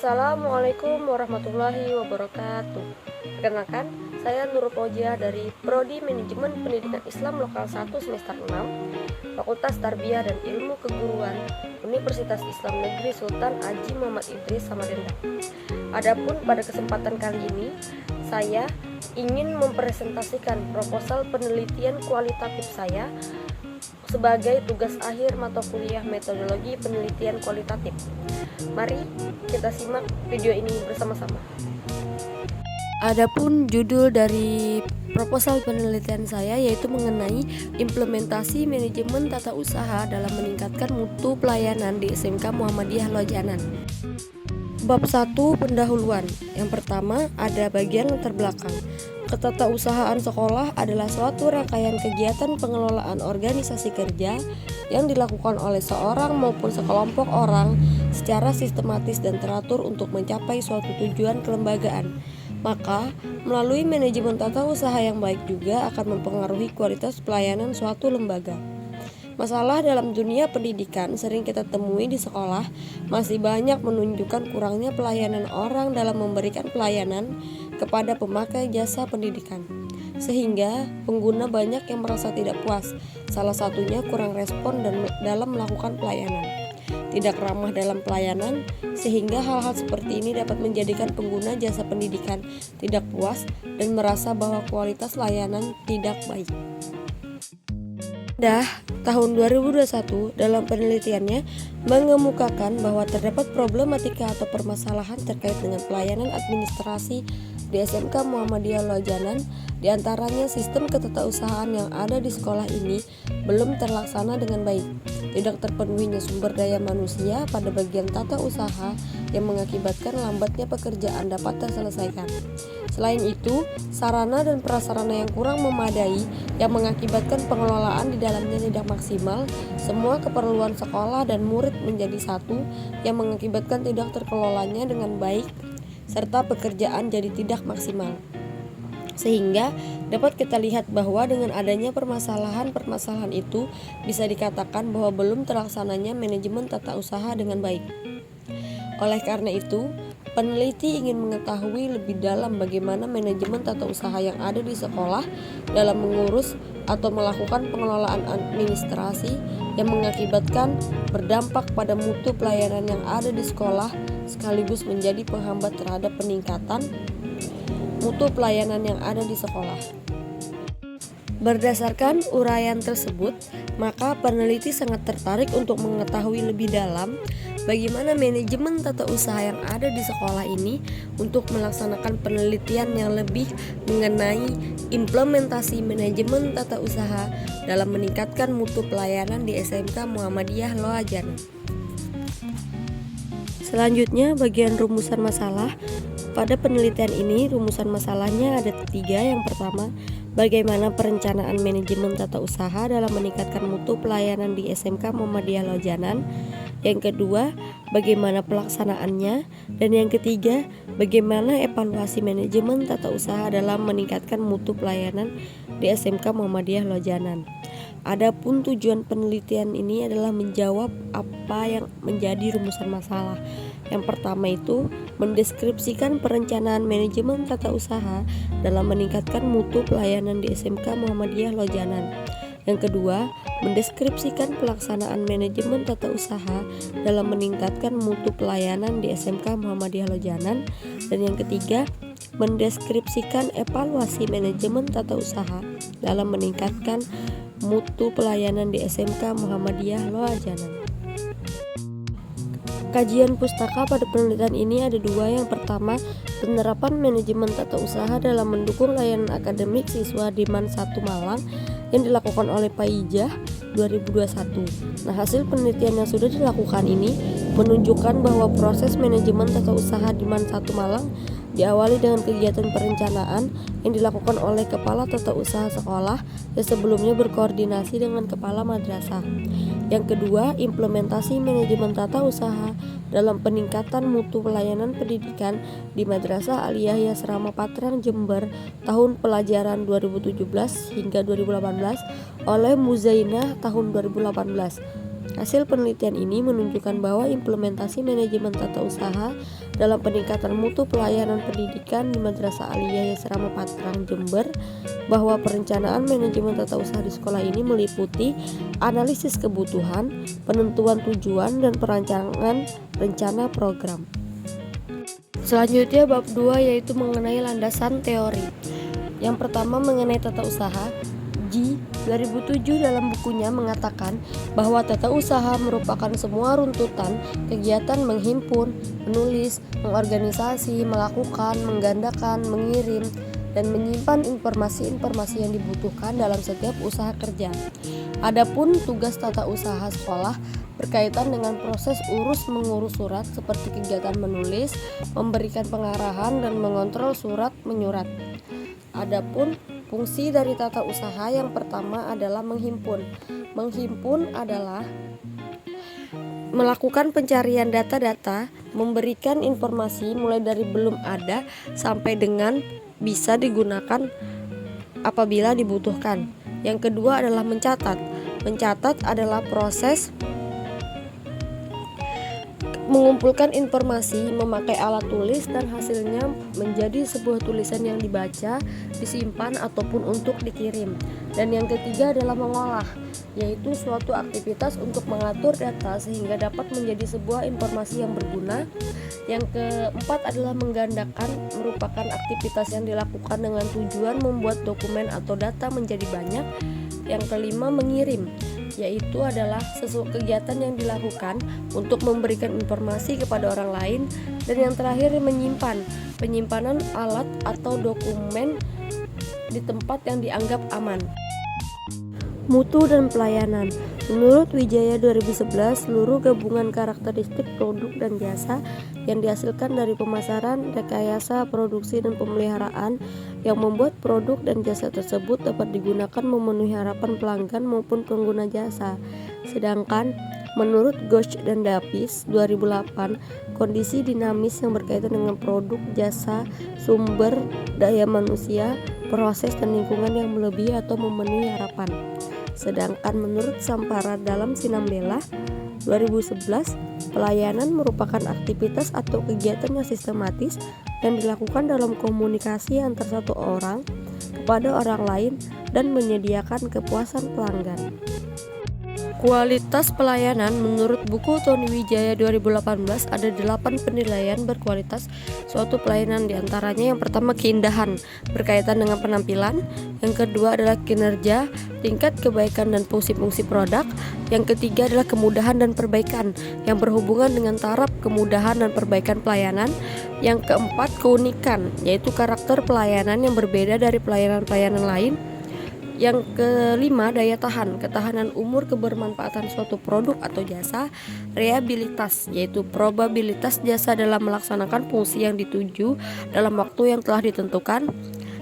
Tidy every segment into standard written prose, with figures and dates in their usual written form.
Assalamualaikum warahmatullahi wabarakatuh. Perkenalkan, saya Nurul Fauzia dari Prodi Manajemen Pendidikan Islam Lokal 1 semester 6, Fakultas Tarbiyah dan Ilmu Keguruan, Universitas Islam Negeri Sultan Haji Muhammad Idris Samarinda. Adapun pada kesempatan kali ini, saya ingin mempresentasikan proposal penelitian kualitatif saya sebagai tugas akhir mata kuliah metodologi penelitian kualitatif. Mari kita simak video ini bersama-sama. Adapun judul dari proposal penelitian saya yaitu mengenai implementasi manajemen tata usaha dalam meningkatkan mutu pelayanan di SMK Muhammadiyah Lojanan. Bab 1 pendahuluan. Yang pertama ada bagian latar belakang. Ketatausahaan sekolah adalah suatu rangkaian kegiatan pengelolaan organisasi kerja yang dilakukan oleh seorang maupun sekelompok orang secara sistematis dan teratur untuk mencapai suatu tujuan kelembagaan. Maka, melalui manajemen tata usaha yang baik juga akan mempengaruhi kualitas pelayanan suatu lembaga. Masalah dalam dunia pendidikan sering kita temui di sekolah masih banyak menunjukkan kurangnya pelayanan orang dalam memberikan pelayanan kepada pemakai jasa pendidikan, sehingga pengguna banyak yang merasa tidak puas. Salah satunya kurang respon dalam melakukan pelayanan, tidak ramah dalam pelayanan, sehingga hal-hal seperti ini dapat menjadikan pengguna jasa pendidikan tidak puas dan merasa bahwa kualitas layanan tidak baik. Tahun 2021 dalam penelitiannya mengemukakan bahwa terdapat problematika atau permasalahan terkait dengan pelayanan administrasi di SMK Muhammadiyah Lojanan, diantaranya sistem ketatausahaan yang ada di sekolah ini belum terlaksana dengan baik, tidak terpenuhinya sumber daya manusia pada bagian tata usaha yang mengakibatkan lambatnya pekerjaan dapat terselesaikan. Selain itu, sarana dan prasarana yang kurang memadai yang mengakibatkan pengelolaan di dalamnya tidak maksimal, semua keperluan sekolah dan murid menjadi satu yang mengakibatkan tidak terkelolanya dengan baik, serta pekerjaan jadi tidak maksimal. Sehingga dapat kita lihat bahwa dengan adanya permasalahan-permasalahan itu bisa dikatakan bahwa belum terlaksananya manajemen tata usaha dengan baik. Oleh karena itu, peneliti ingin mengetahui lebih dalam bagaimana manajemen tata usaha yang ada di sekolah dalam mengurus atau melakukan pengelolaan administrasi yang mengakibatkan berdampak pada mutu pelayanan yang ada di sekolah sekaligus menjadi penghambat terhadap peningkatan mutu pelayanan yang ada di sekolah. Berdasarkan uraian tersebut, maka peneliti sangat tertarik untuk mengetahui lebih dalam bagaimana manajemen tata usaha yang ada di sekolah ini untuk melaksanakan penelitian yang lebih mengenai implementasi manajemen tata usaha dalam meningkatkan mutu pelayanan di SMK Muhammadiyah Lojanan. Selanjutnya, bagian rumusan masalah. Pada penelitian ini, rumusan masalahnya ada 3. Yang pertama, bagaimana perencanaan manajemen tata usaha dalam meningkatkan mutu pelayanan di SMK Muhammadiyah Lojanan. Yang kedua, bagaimana pelaksanaannya. Dan yang ketiga, bagaimana evaluasi manajemen tata usaha dalam meningkatkan mutu pelayanan di SMK Muhammadiyah Lojanan. Adapun tujuan penelitian ini adalah menjawab apa yang menjadi rumusan masalah. Yang pertama itu mendeskripsikan perencanaan manajemen tata usaha dalam meningkatkan mutu pelayanan di SMK Muhammadiyah Lojanan. Yang kedua, mendeskripsikan pelaksanaan manajemen tata usaha dalam meningkatkan mutu pelayanan di SMK Muhammadiyah Lojanan. Dan yang ketiga, mendeskripsikan evaluasi manajemen tata usaha dalam meningkatkan mutu pelayanan di SMK Muhammadiyah Lojanan. Kajian pustaka pada penelitian ini ada 2. Yang pertama, penerapan manajemen tata usaha dalam mendukung layanan akademik siswa di MAN 1 Malang yang dilakukan oleh Paijah 2021. Nah, hasil penelitian yang sudah dilakukan ini menunjukkan bahwa proses manajemen tata usaha di MAN 1 Malang diawali dengan kegiatan perencanaan yang dilakukan oleh kepala tata usaha sekolah yang sebelumnya berkoordinasi dengan kepala madrasah. Yang kedua, implementasi manajemen tata usaha dalam peningkatan mutu pelayanan pendidikan di Madrasah Aliyah Yasrama Patrang Jember tahun pelajaran 2017 hingga 2018 oleh Muzainah tahun 2018. Hasil penelitian ini menunjukkan bahwa implementasi manajemen tata usaha dalam peningkatan mutu pelayanan pendidikan di Madrasah Aliyah Yasrama Patrang, Jember, bahwa perencanaan manajemen tata usaha di sekolah ini meliputi analisis kebutuhan, penentuan tujuan, dan perancangan rencana program. Selanjutnya bab 2 yaitu mengenai landasan teori. Yang pertama mengenai tata usaha. G. 2007 dalam bukunya mengatakan bahwa tata usaha merupakan semua runtutan kegiatan menghimpun, menulis, mengorganisasi, melakukan, menggandakan, mengirim, dan menyimpan informasi-informasi yang dibutuhkan dalam setiap usaha kerja. Adapun tugas tata usaha sekolah berkaitan dengan proses urus-mengurus surat seperti kegiatan menulis, memberikan pengarahan, dan mengontrol surat menyurat. Adapun fungsi dari tata usaha yang pertama adalah menghimpun. Menghimpun adalah melakukan pencarian data-data, memberikan informasi mulai dari belum ada sampai dengan bisa digunakan apabila dibutuhkan. Yang kedua adalah mencatat. Mencatat adalah proses mengumpulkan informasi memakai alat tulis dan hasilnya menjadi sebuah tulisan yang dibaca, disimpan ataupun untuk dikirim. Dan yang ketiga adalah mengolah, yaitu suatu aktivitas untuk mengatur data sehingga dapat menjadi sebuah informasi yang berguna. Yang keempat adalah menggandakan, merupakan aktivitas yang dilakukan dengan tujuan membuat dokumen atau data menjadi banyak. Yang kelima mengirim, yaitu adalah sesuatu kegiatan yang dilakukan untuk memberikan informasi kepada orang lain. Dan yang terakhir menyimpan, penyimpanan alat atau dokumen di tempat yang dianggap aman. Mutu dan pelayanan. Menurut Wijaya 2011, seluruh gabungan karakteristik produk dan jasa yang dihasilkan dari pemasaran, rekayasa, produksi, dan pemeliharaan yang membuat produk dan jasa tersebut dapat digunakan memenuhi harapan pelanggan maupun pengguna jasa. Sedangkan menurut Ghosh dan Davis 2008, kondisi dinamis yang berkaitan dengan produk, jasa, sumber daya manusia, proses, dan lingkungan yang melebihi atau memenuhi harapan. Sedangkan menurut Sampara dalam Sinambela 2011, pelayanan merupakan aktivitas atau kegiatan yang sistematis yang dilakukan dalam komunikasi antar satu orang kepada orang lain dan menyediakan kepuasan pelanggan. Kualitas pelayanan menurut buku Tony Wijaya 2018 ada 8 penilaian berkualitas suatu pelayanan, diantaranya yang pertama keindahan berkaitan dengan penampilan, yang kedua adalah kinerja, tingkat kebaikan dan fungsi-fungsi produk, yang ketiga adalah kemudahan dan perbaikan yang berhubungan dengan taraf kemudahan dan perbaikan pelayanan, yang keempat keunikan yaitu karakter pelayanan yang berbeda dari pelayanan-pelayanan lain. Yang kelima, daya tahan, ketahanan umur kebermanfaatan suatu produk atau jasa. Reliabilitas, yaitu probabilitas jasa dalam melaksanakan fungsi yang dituju dalam waktu yang telah ditentukan.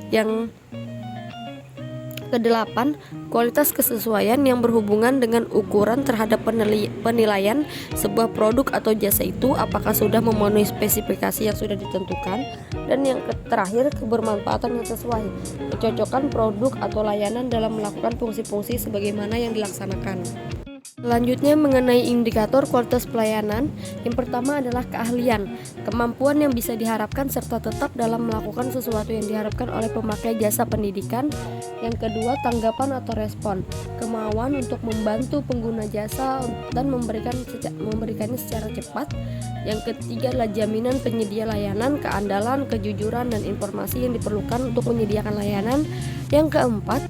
Yang kedelapan, kualitas kesesuaian yang berhubungan dengan ukuran terhadap penilaian sebuah produk atau jasa itu apakah sudah memenuhi spesifikasi yang sudah ditentukan. Dan yang terakhir, kebermanfaatan yang sesuai, kecocokan produk atau layanan dalam melakukan fungsi-fungsi sebagaimana yang dilaksanakan. Selanjutnya mengenai indikator kualitas pelayanan. Yang pertama adalah keahlian, kemampuan yang bisa diharapkan serta tetap dalam melakukan sesuatu yang diharapkan oleh pemakai jasa pendidikan. Yang kedua, tanggapan atau respon, kemauan untuk membantu pengguna jasa dan memberikannya secara cepat. Yang ketiga adalah jaminan penyedia layanan, keandalan, kejujuran, dan informasi yang diperlukan untuk menyediakan layanan. Yang keempat,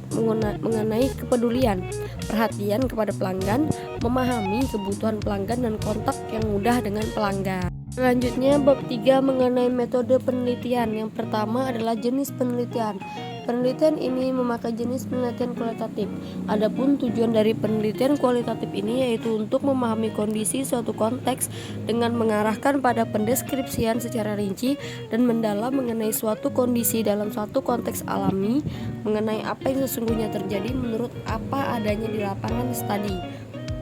mengenai kepedulian, perhatian kepada pelanggan, memahami kebutuhan pelanggan dan kontak yang mudah dengan pelanggan. Selanjutnya bab 3 mengenai metode penelitian. Yang pertama adalah jenis penelitian. Penelitian ini memakai jenis penelitian kualitatif. Adapun tujuan dari penelitian kualitatif ini yaitu untuk memahami kondisi suatu konteks dengan mengarahkan pada pendeskripsian secara rinci dan mendalam mengenai suatu kondisi dalam suatu konteks alami, mengenai apa yang sesungguhnya terjadi menurut apa adanya di lapangan studi.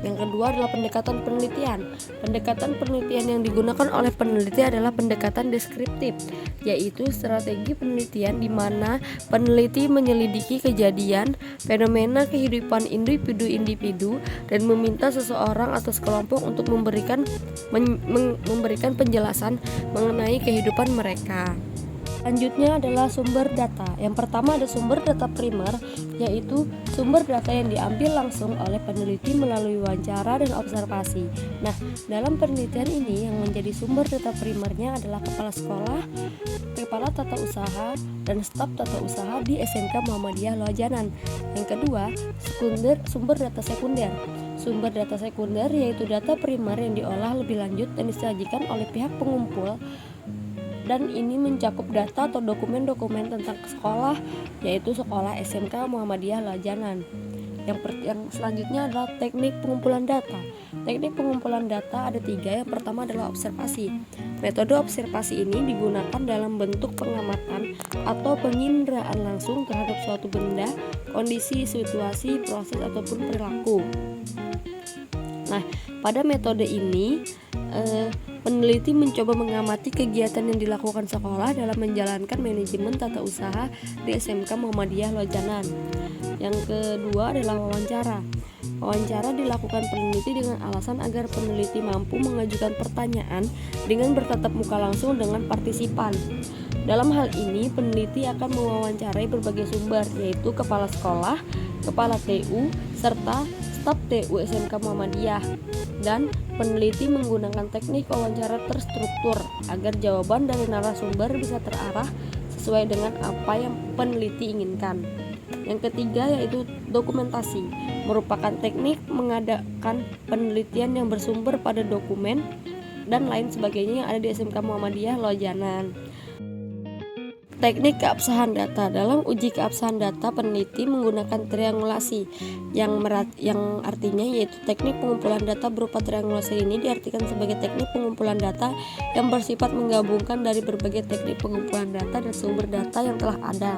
Yang kedua adalah pendekatan penelitian. Pendekatan penelitian yang digunakan oleh peneliti adalah pendekatan deskriptif, yaitu strategi penelitian di mana peneliti menyelidiki kejadian, fenomena kehidupan individu-individu dan meminta seseorang atau sekelompok untuk memberikan penjelasan mengenai kehidupan mereka. Selanjutnya adalah sumber data. Yang pertama ada sumber data primer, yaitu sumber data yang diambil langsung oleh peneliti melalui wawancara dan observasi. Nah, dalam penelitian ini yang menjadi sumber data primernya adalah kepala sekolah, kepala tata usaha, dan staf tata usaha di SMK Muhammadiyah Loajanan. Yang kedua, sumber data sekunder. Sumber data sekunder yaitu data primer yang diolah lebih lanjut dan disajikan oleh pihak pengumpul, dan ini mencakup data atau dokumen-dokumen tentang sekolah, yaitu sekolah SMK Muhammadiyah Loajanan. Yang selanjutnya adalah teknik pengumpulan data. Teknik pengumpulan data ada 3. Yang pertama adalah observasi. Metode observasi ini digunakan dalam bentuk pengamatan atau penginderaan langsung terhadap suatu benda, kondisi, situasi, proses, ataupun perilaku. Nah, pada metode ini peneliti mencoba mengamati kegiatan yang dilakukan sekolah dalam menjalankan manajemen tata usaha di SMK Muhammadiyah Loajanan. Yang kedua adalah wawancara. Wawancara dilakukan peneliti dengan alasan agar peneliti mampu mengajukan pertanyaan dengan bertatap muka langsung dengan partisipan. Dalam hal ini, peneliti akan mewawancarai berbagai sumber, yaitu kepala sekolah, kepala TU, serta staf TU SMK Muhammadiyah. Dan peneliti menggunakan teknik wawancara terstruktur agar jawaban dari narasumber bisa terarah sesuai dengan apa yang peneliti inginkan. Yang ketiga yaitu dokumentasi, merupakan teknik mengadakan penelitian yang bersumber pada dokumen dan lain sebagainya yang ada di SMK Muhammadiyah Loajanan. Teknik keabsahan data. Dalam uji keabsahan data, peneliti menggunakan triangulasi yang artinya yaitu teknik pengumpulan data berupa triangulasi. Ini diartikan sebagai teknik pengumpulan data yang bersifat menggabungkan dari berbagai teknik pengumpulan data dan sumber data yang telah ada.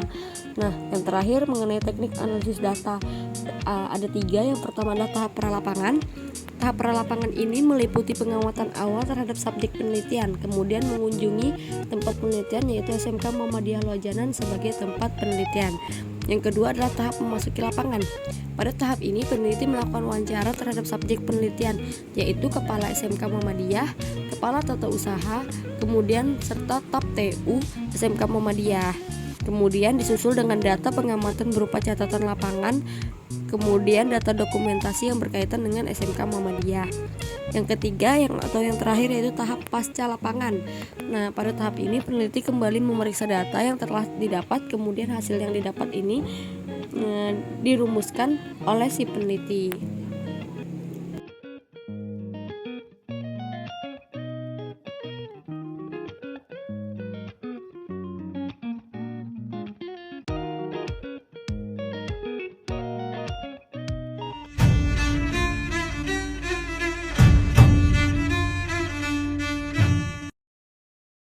Nah, yang terakhir mengenai teknik analisis data, ada 3. Yang pertama adalah tahap pralapangan. Tahap pralapangan ini meliputi pengamatan awal terhadap subjek penelitian, kemudian mengunjungi tempat penelitian yaitu SMK Muhammadiyah Loajanan sebagai tempat penelitian. Yang kedua adalah tahap memasuki lapangan. Pada tahap ini peneliti melakukan wawancara terhadap subjek penelitian yaitu kepala SMK Muhammadiyah, kepala tata usaha, kemudian serta staf TU SMK Muhammadiyah. Kemudian disusul dengan data pengamatan berupa catatan lapangan, kemudian data dokumentasi yang berkaitan dengan SMK Muhammadiyah. Yang ketiga yang terakhir yaitu tahap pasca lapangan. Nah, pada tahap ini peneliti kembali memeriksa data yang telah didapat, kemudian hasil yang didapat ini dirumuskan oleh si peneliti.